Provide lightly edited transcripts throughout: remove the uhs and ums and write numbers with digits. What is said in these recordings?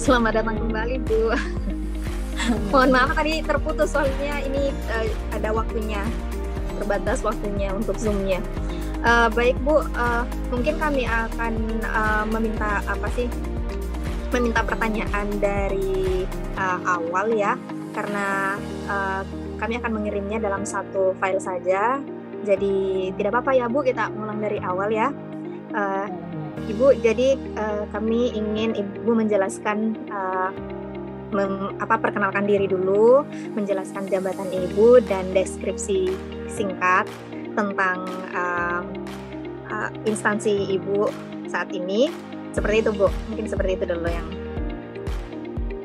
Selamat datang kembali, Bu. Mohon maaf tadi terputus soalnya ini ada waktunya, terbatas waktunya untuk Zoom-nya. Baik, Bu, mungkin kami akan meminta pertanyaan dari awal ya, karena kami akan mengirimnya dalam satu file saja. Jadi tidak apa-apa ya, Bu, kita ulang dari awal ya. Ibu, jadi kami ingin Ibu menjelaskan perkenalkan diri dulu, menjelaskan jabatan Ibu dan deskripsi singkat tentang instansi Ibu saat ini. Seperti itu, Bu. Mungkin seperti itu dulu yang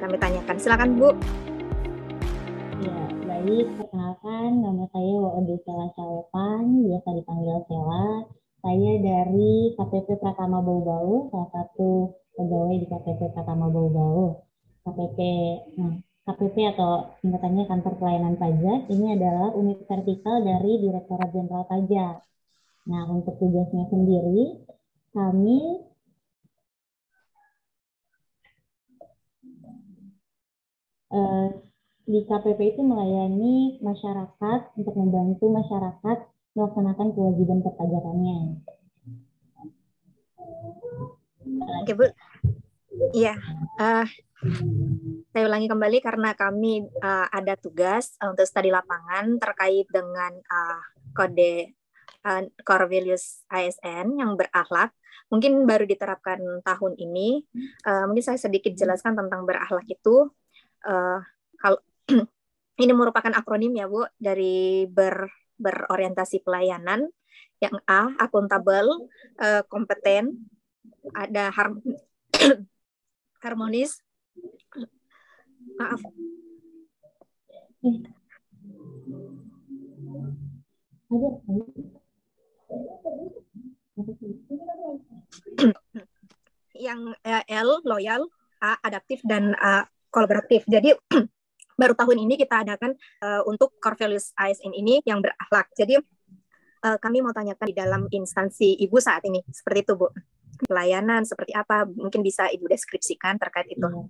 kami tanyakan. Silakan, Bu. Ya, baik. Perkenalkan, nama saya Waode Sela Cawepan, biasa dipanggil Sela. Saya dari KPP Pratama Bau-Bau, salah satu pegawai di KPP Pratama Bau-Bau. KPP atau singkatannya Kantor Pelayanan Pajak, ini adalah unit vertikal dari Direktorat Jenderal Pajak. Nah, untuk tugasnya sendiri, kami di KPP itu melayani masyarakat untuk membantu masyarakat melaksanakan kewajiban perpajakannya. Oke, Bu. Iya. Saya ulangi kembali karena kami ada tugas untuk studi lapangan terkait dengan kode core values ASN yang berakhlak. Mungkin baru diterapkan tahun ini. Mungkin saya sedikit jelaskan tentang berakhlak itu. Kalau ini merupakan akronim ya, Bu, dari berorientasi pelayanan. Yang A, akuntabel, kompeten, ada harmonis. Maaf. Yang L, loyal, A, adaptif, dan kolaboratif. Jadi baru tahun ini kita adakan untuk core values ASN ini yang berakhlak. Jadi kami mau tanyakan di dalam instansi Ibu saat ini, seperti itu, Bu. Pelayanan seperti apa? Mungkin bisa Ibu deskripsikan terkait itu. Ya,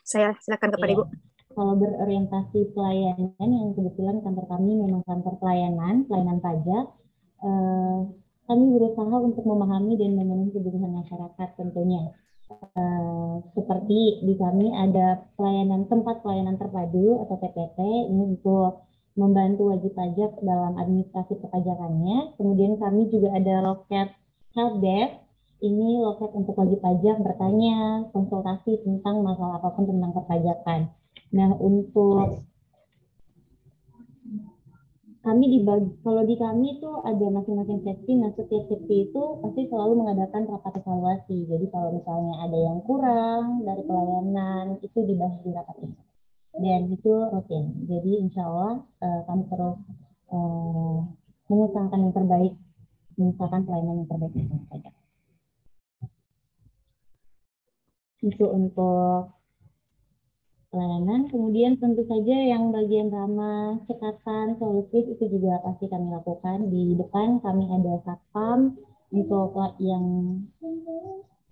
saya silakan kepada Ibu. Kalau berorientasi pelayanan, yang kebetulan kantor kami memang kantor pelayanan pajak, kami berusaha untuk memahami dan memenuhi kebutuhan masyarakat tentunya. Seperti di kami ada tempat pelayanan terpadu atau TPT, ini untuk membantu wajib pajak dalam administrasi perpajakannya. Kemudian kami juga ada loket helpdesk, ini loket untuk wajib pajak bertanya, konsultasi tentang masalah apapun tentang perpajakan. Nah, untuk kami kalau di kami itu ada masing-masing seksi. Nah, setiap seksi itu pasti selalu mengadakan rapat evaluasi. Jadi kalau misalnya ada yang kurang dari pelayanan, itu dibahas di rapat itu. Dan itu rutin. Jadi insya Allah kami terus mengusahakan yang terbaik, mengusahakan pelayanan yang terbaik saja. Itu untuk pelayanan. Kemudian tentu saja yang bagian ramah, cekatan, solutif itu juga pasti kami lakukan. Di depan kami ada satpam untuk yang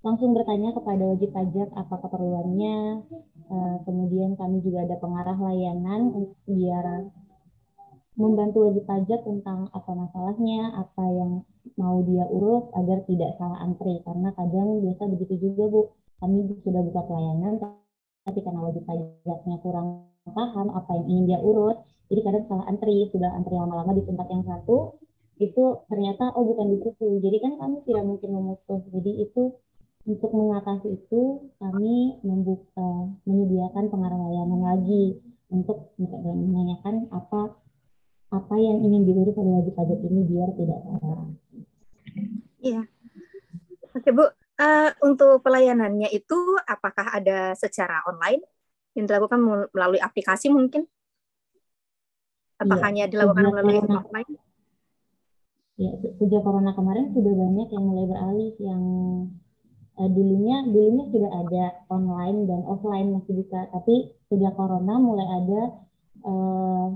langsung bertanya kepada wajib pajak apa keperluannya. Kemudian kami juga ada pengarah layanan biar membantu wajib pajak tentang apa masalahnya, apa yang mau dia urus agar tidak salah antri. Karena kadang biasa begitu juga, Bu. Kami sudah buka pelayanan, tapi karena wajib pajaknya kurang paham apa yang ingin dia urus, jadi kadang salah antri, sudah antri lama-lama di tempat yang satu, itu ternyata bukan di situ. Jadi kan kami tidak mungkin memutus. Jadi itu untuk mengatasi itu kami menyediakan pengarah layanan lagi untuk menanyakan apa yang ingin diurus oleh wajib pajak ini biar tidak salah. Iya. Oke, Bu. Untuk pelayanannya itu apakah ada secara online yang dilakukan melalui aplikasi mungkin? Apa hanya dilakukan melalui offline? Ya, sejak corona kemarin sudah banyak yang mulai beralih, yang dulunya sudah ada online dan offline masih bisa, tapi sejak corona mulai ada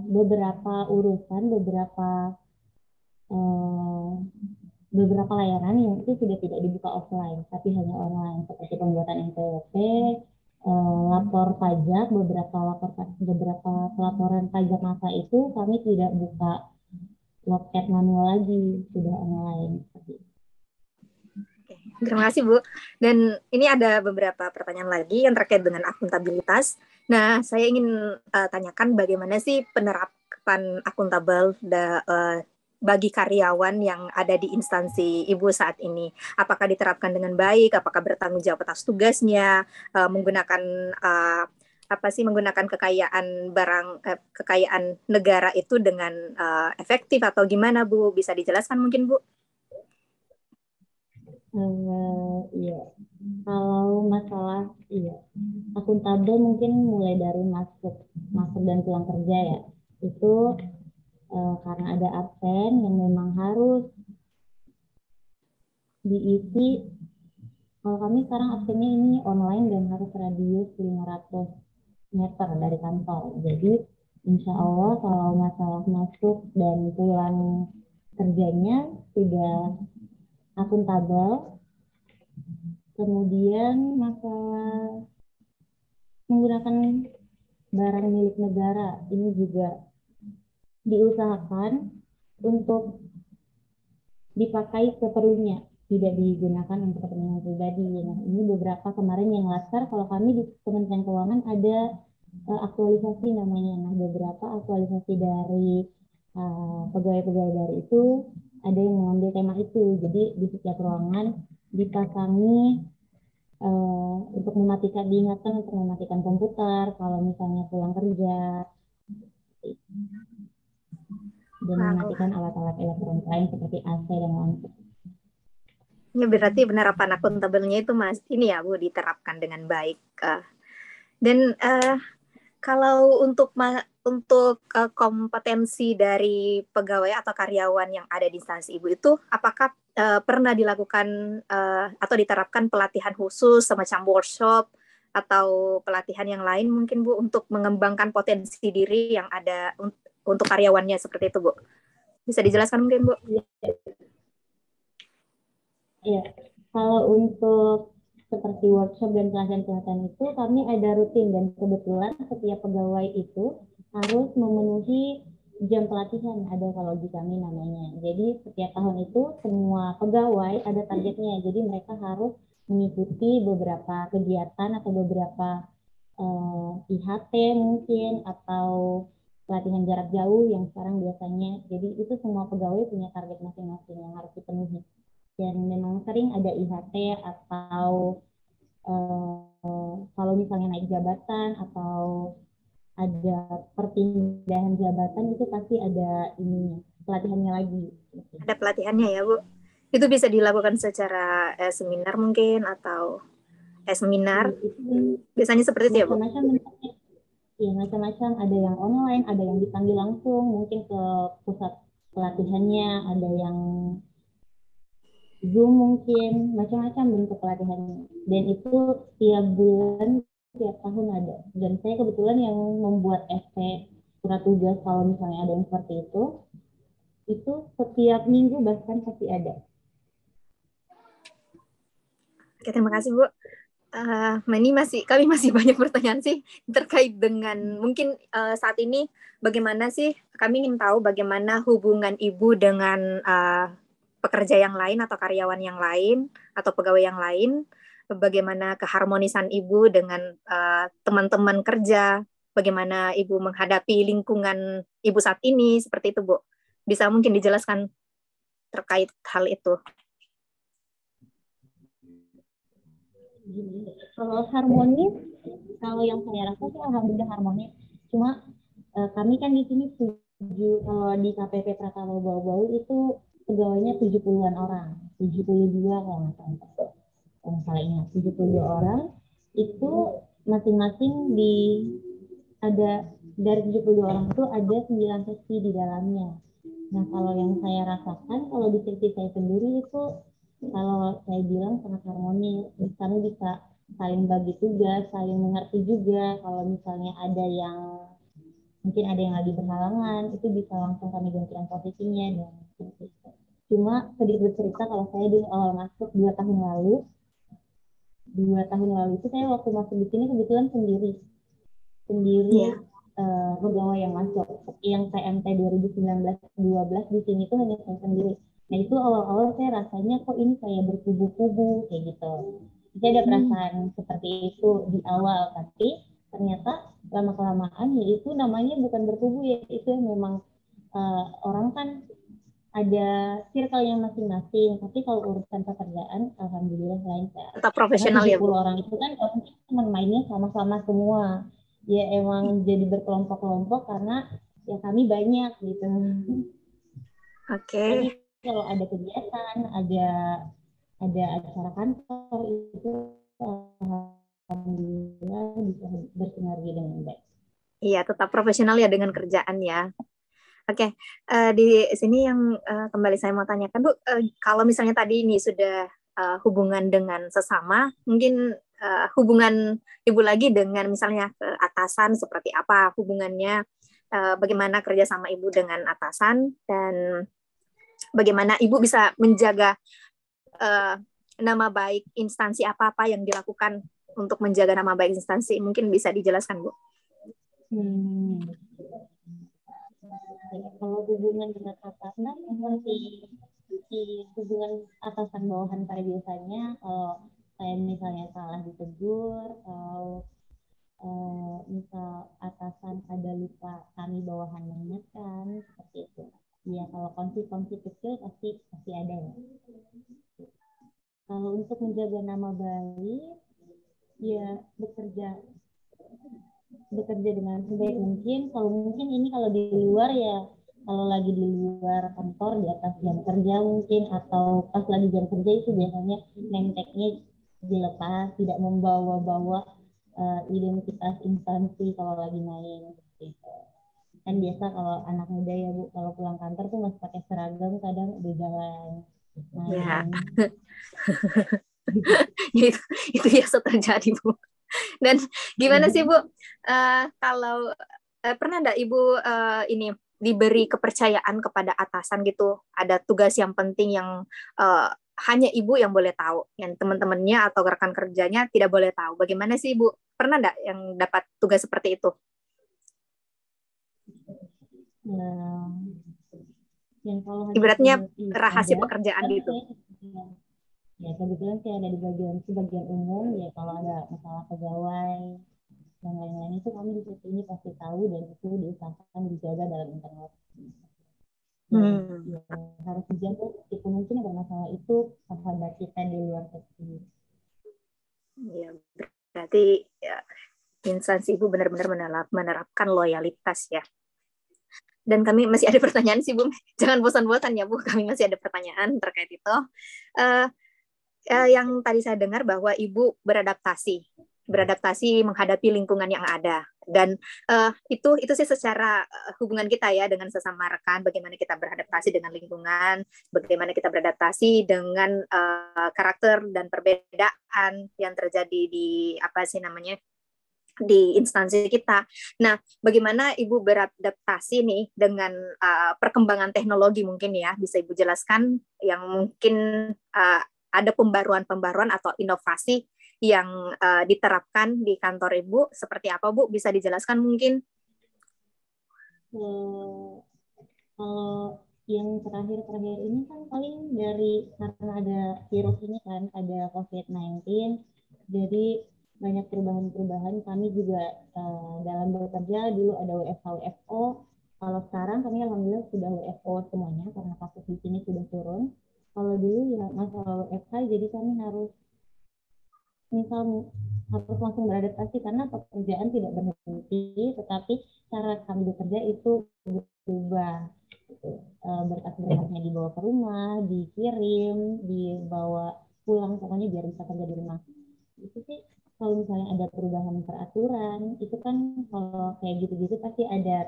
beberapa urusan, beberapa layanan yang itu sudah tidak dibuka offline, tapi hanya online, seperti pembuatan NPWP, lapor pajak, beberapa pelaporan pajak masa itu kami tidak buka loket manual lagi, sudah online. Oke, terima kasih Bu. Dan ini ada beberapa pertanyaan lagi yang terkait dengan akuntabilitas. Nah, saya ingin tanyakan bagaimana sih penerapan akuntabel bagi karyawan yang ada di instansi Ibu saat ini? Apakah diterapkan dengan baik? Apakah bertanggung jawab atas tugasnya? Menggunakan apa sih menggunakan kekayaan negara itu dengan efektif atau gimana Bu? Bisa dijelaskan mungkin Bu? Iya, kalau masalah iya akuntabel mungkin mulai dari masuk masuk dan pulang kerja ya. Itu karena ada absen yang memang harus diisi. Kalau kami sekarang absennya ini online dan harus radius 500 meter dari kantor. Jadi insya Allah kalau masalah masuk dan pulang kerjanya sudah akuntabel. Kemudian masalah menggunakan barang milik negara ini juga diusahakan untuk dipakai seperlunya, tidak digunakan untuk kepentingan pribadi. Nah, ini beberapa kemarin yang laskar, kalau kami di Kementerian Keuangan ada aktualisasi namanya. Nah, beberapa aktualisasi dari pegawai-pegawai baru itu ada yang mengambil tema itu. Jadi di setiap ruangan dipasangi untuk mematikan, diingatkan untuk mematikan komputer kalau misalnya pulang kerja dan mematikan alat-alat elektronik lain seperti AC dan lampu. Ini berarti penerapan akuntabelnya itu Mas ini ya Bu diterapkan dengan baik. Dan kalau untuk kompetensi dari pegawai atau karyawan yang ada di instansi Ibu itu, apakah pernah dilakukan atau diterapkan pelatihan khusus semacam workshop atau pelatihan yang lain mungkin Bu untuk mengembangkan potensi diri yang ada untuk karyawannya seperti itu Bu? Bisa dijelaskan mungkin Bu? Iya, kalau untuk seperti workshop dan pelatihan-pelatihan itu kami ada rutin dan kebetulan setiap pegawai itu harus memenuhi jam pelatihan, ada kalau di kami namanya. Jadi setiap tahun itu semua pegawai ada targetnya, jadi mereka harus mengikuti beberapa kegiatan atau beberapa IHT mungkin atau pelatihan jarak jauh yang sekarang biasanya. Jadi itu semua pegawai punya target masing-masing yang harus dipenuhi. Dan memang sering ada IHT atau kalau misalnya naik jabatan atau ada perpindahan jabatan itu pasti ada ini pelatihannya lagi. Ada pelatihannya ya Bu? Itu bisa dilakukan secara seminar mungkin atau seminar? Itu Biasanya seperti itu ya Bu? macam-macam bentuknya. Ya, macam-macam. Ada yang online, ada yang dipanggil langsung, mungkin ke pusat pelatihannya, ada yang Zoom mungkin, macam-macam bentuk pelatihannya. Dan itu tiap bulan, tiap tahun ada. Dan saya kebetulan yang membuat SP surat tugas kalau misalnya ada yang seperti itu setiap minggu bahkan pasti ada. Oke, terima kasih Bu. Kami masih banyak pertanyaan sih terkait dengan mungkin saat ini bagaimana sih kami ingin tahu bagaimana hubungan Ibu dengan pekerja yang lain atau karyawan yang lain atau pegawai yang lain, bagaimana keharmonisan Ibu dengan teman-teman kerja, bagaimana Ibu menghadapi lingkungan Ibu saat ini seperti itu Bu. Bisa mungkin dijelaskan terkait hal itu. Kalau harmonis, kalau yang saya rasa sih alhamdulillah harmonis. Cuma kami kan di sini kalau di KPP Pratama Bau-Bau itu pegawainya 70-an orang, 72 kalau nggak salah ingat, 72 orang itu masing-masing ada dari 72 orang itu ada 9 seksi di dalamnya. Nah, kalau yang saya rasakan kalau di seksi saya sendiri itu kalau saya bilang sangat harmonis, kami bisa saling bagi tugas, saling mengerti juga. Kalau misalnya ada yang mungkin ada yang lagi berhalangan, itu bisa langsung kami gantikan posisinya dan cuma sedikit cerita kalau saya di awal masuk 2 tahun lalu 2 tahun lalu itu saya waktu masuk di sini kebetulan sendiri Iya. pegawai yang masuk. Yang TMT 2019-12 di sini tuh hanya saya sendiri. Nah itu awal-awal saya rasanya kok ini kayak berkubu-kubu kayak gitu. Saya ada perasaan seperti itu di awal, tapi ternyata lama-kelamaan ya itu namanya bukan berkubu ya, itu memang orang kan ada circle-nya masing-masing. Tapi kalau urusan pekerjaan, alhamdulillah lancar. Tetap Karena profesional ya, Bu. 70 orang itu kan teman mainnya sama-sama semua. Ya emang jadi berkelompok-kelompok karena ya kami banyak gitu. Oke. Jadi kalau ada kegiatan, ada acara kantor itu alhamdulillah bisa bersinergi dengan baik. Iya, tetap profesional ya dengan kerjaan ya. Oke, di sini yang kembali saya mau tanyakan, Bu, kalau misalnya tadi ini sudah hubungan dengan sesama, mungkin hubungan Ibu lagi dengan misalnya ke atasan seperti apa hubungannya, bagaimana kerja sama Ibu dengan atasan, dan bagaimana Ibu bisa menjaga uh, nama baik instansi apa-apa yang dilakukan untuk menjaga nama baik instansi, mungkin bisa dijelaskan, Bu? Kalau hubungan dengan atasan, memang si hubungan atasan bawahan pada biasanya kalau saya misalnya salah ditegur, kalau misal atasan ada lupa kami bawahan mengingatkan seperti itu. Ya kalau konflik-konflik kecil pasti pasti ada ya. Kalau untuk menjaga nama baik, ya bekerja dengan sebaik mungkin. Kalau mungkin ini kalau di luar ya, kalau lagi di luar kantor di atas jam kerja mungkin, atau pas lagi jam kerja itu biasanya nemteknya dilepas, tidak membawa-bawa identitas instansi kalau lagi main gitu. Kan biasa kalau anak muda ya Bu, kalau pulang kantor tuh masih pakai seragam, kadang di jalan Ya, main. itu, itu biasa terjadi, Bu. Dan gimana sih, Bu, kalau pernah enggak Ibu ini diberi kepercayaan kepada atasan gitu, ada tugas yang penting yang hanya Ibu yang boleh tahu, yang teman-temannya atau rekan kerjanya tidak boleh tahu. Bagaimana sih, Ibu? Pernah enggak yang dapat tugas seperti itu? Nah, yang kalau hanya Ibaratnya saya rahasia ada, pekerjaan kan gitu. saya ya kebetulan saya ada di bagian umum ya, kalau ada masalah pegawai dan lain-lain itu kami di sini pasti tahu dan itu diusahakan dijaga dalam internet. Ya, harus dijaga meskipun mungkin yang bermasalah itu sahabat kita di luar negeri. Ya, berarti ya, instansi Ibu benar-benar menerapkan loyalitas ya. Dan kami masih ada pertanyaan sih, Bu. Jangan bosan-bosan ya, Bu. Kami masih ada pertanyaan terkait itu. Uh, yang tadi saya dengar bahwa Ibu beradaptasi menghadapi lingkungan yang ada. Dan itu sih secara hubungan kita ya dengan sesama rekan, bagaimana kita beradaptasi dengan lingkungan, bagaimana kita beradaptasi dengan karakter dan perbedaan yang terjadi di apa sih namanya di instansi kita. Nah, bagaimana Ibu beradaptasi nih dengan perkembangan teknologi mungkin ya, bisa Ibu jelaskan yang mungkin ada pembaruan-pembaruan atau inovasi yang diterapkan di kantor Ibu, seperti apa, Bu? Bisa dijelaskan mungkin? Kalau yang terakhir-terakhir ini kan paling dari karena ada virus ini kan, ada COVID-19, jadi banyak perubahan-perubahan. Kami juga dalam bekerja dulu ada WFH-WFO. Kalau sekarang kami alhamdulillah sudah WFO semuanya karena kasus di sini sudah turun. Kalau dulu ya masalah WFH, jadi kami harus harus langsung beradaptasi karena pekerjaan tidak berhenti, tetapi cara kami bekerja itu berubah. Berkas-berkasnya dibawa ke rumah, dikirim, dibawa pulang, pokoknya biar bisa kerja di rumah. Itu sih kalau misalnya ada perubahan peraturan, itu kan kalau kayak gitu-gitu pasti ada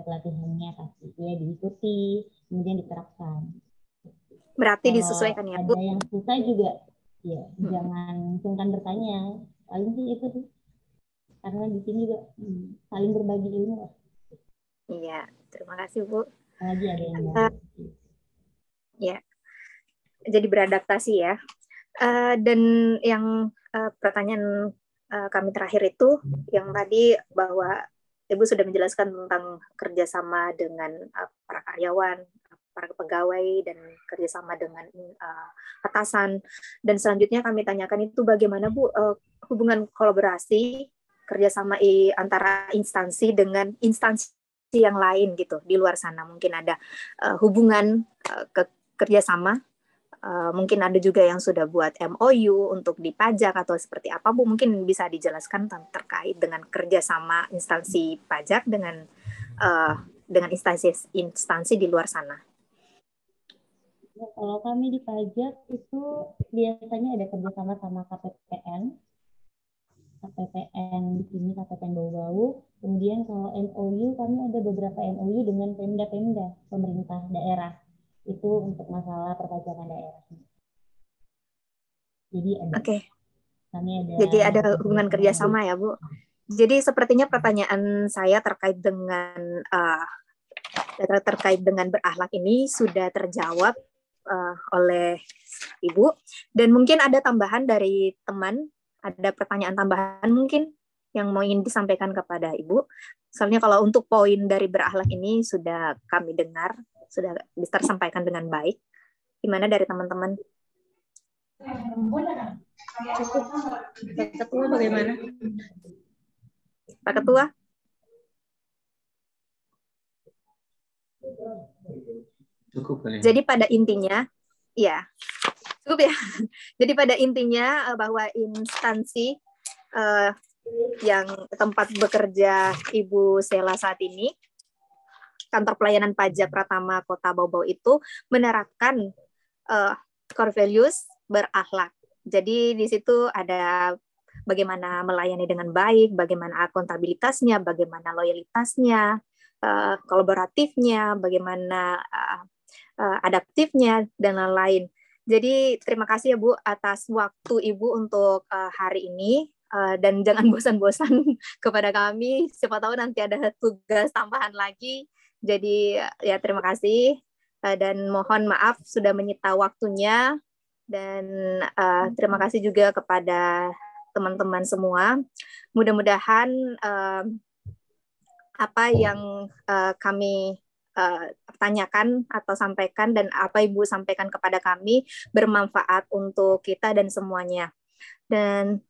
pelatihannya, pasti ya diikuti, kemudian diterapkan. Berarti Kalau disesuaikan ya, Bu? ada yang susah juga, ya jangan sungkan bertanya. Paling sih itu sih, karena di sini juga saling berbagi ilmu. Iya, terima kasih, Bu. Lagi ada yang baru. Ya, jadi beradaptasi ya. Dan yang pertanyaan kami terakhir itu yang tadi bahwa Ibu sudah menjelaskan tentang kerjasama dengan para karyawan, para pegawai, dan kerjasama dengan atasan. Dan selanjutnya kami tanyakan itu bagaimana Bu hubungan kolaborasi kerjasama antara instansi dengan instansi yang lain gitu di luar sana. Mungkin ada hubungan kerjasama. Mungkin ada juga yang sudah buat MOU untuk di pajak atau seperti apa, Bu? Mungkin bisa dijelaskan terkait dengan kerjasama instansi pajak dengan instansi di luar sana. Ya, kalau kami di pajak itu biasanya ada kerjasama sama KPPN di sini KPPN Bau-Bau. Kemudian kalau MOU kami ada beberapa MOU dengan pemda-pemda pemerintah daerah. Itu untuk masalah perpajakan daerah. Jadi ada. Oke. Kami ada. Jadi ada hubungan kerjasama ya, Bu. Jadi sepertinya pertanyaan saya terkait dengan berakhlak ini sudah terjawab oleh Ibu. Dan mungkin ada tambahan dari teman, ada pertanyaan tambahan mungkin yang mau ingin disampaikan kepada Ibu. Soalnya kalau untuk poin dari berakhlak ini sudah kami dengar, sudah tersampaikan dengan baik. Gimana dari teman-teman? Cukup. Pak Ketua bagaimana? Pak Ketua? Cukup kali. Jadi pada intinya, ya cukup ya. Jadi pada intinya bahwa instansi yang tempat bekerja Ibu Sela saat ini, kantor pelayanan pajak Pratama Kota Bau-Bau itu menerapkan core values berakhlak. Jadi di situ ada bagaimana melayani dengan baik, bagaimana akuntabilitasnya, bagaimana loyalitasnya, kolaboratifnya, bagaimana adaptifnya, dan lain-lain. Jadi terima kasih ya Bu atas waktu Ibu untuk hari ini, dan jangan bosan-bosan kepada kami, siapa tahu nanti ada tugas tambahan lagi. Jadi ya terima kasih, dan mohon maaf sudah menyita waktunya, dan terima kasih juga kepada teman-teman semua. Mudah-mudahan apa yang kami tanyakan atau sampaikan dan apa Ibu sampaikan kepada kami bermanfaat untuk kita dan semuanya. Dan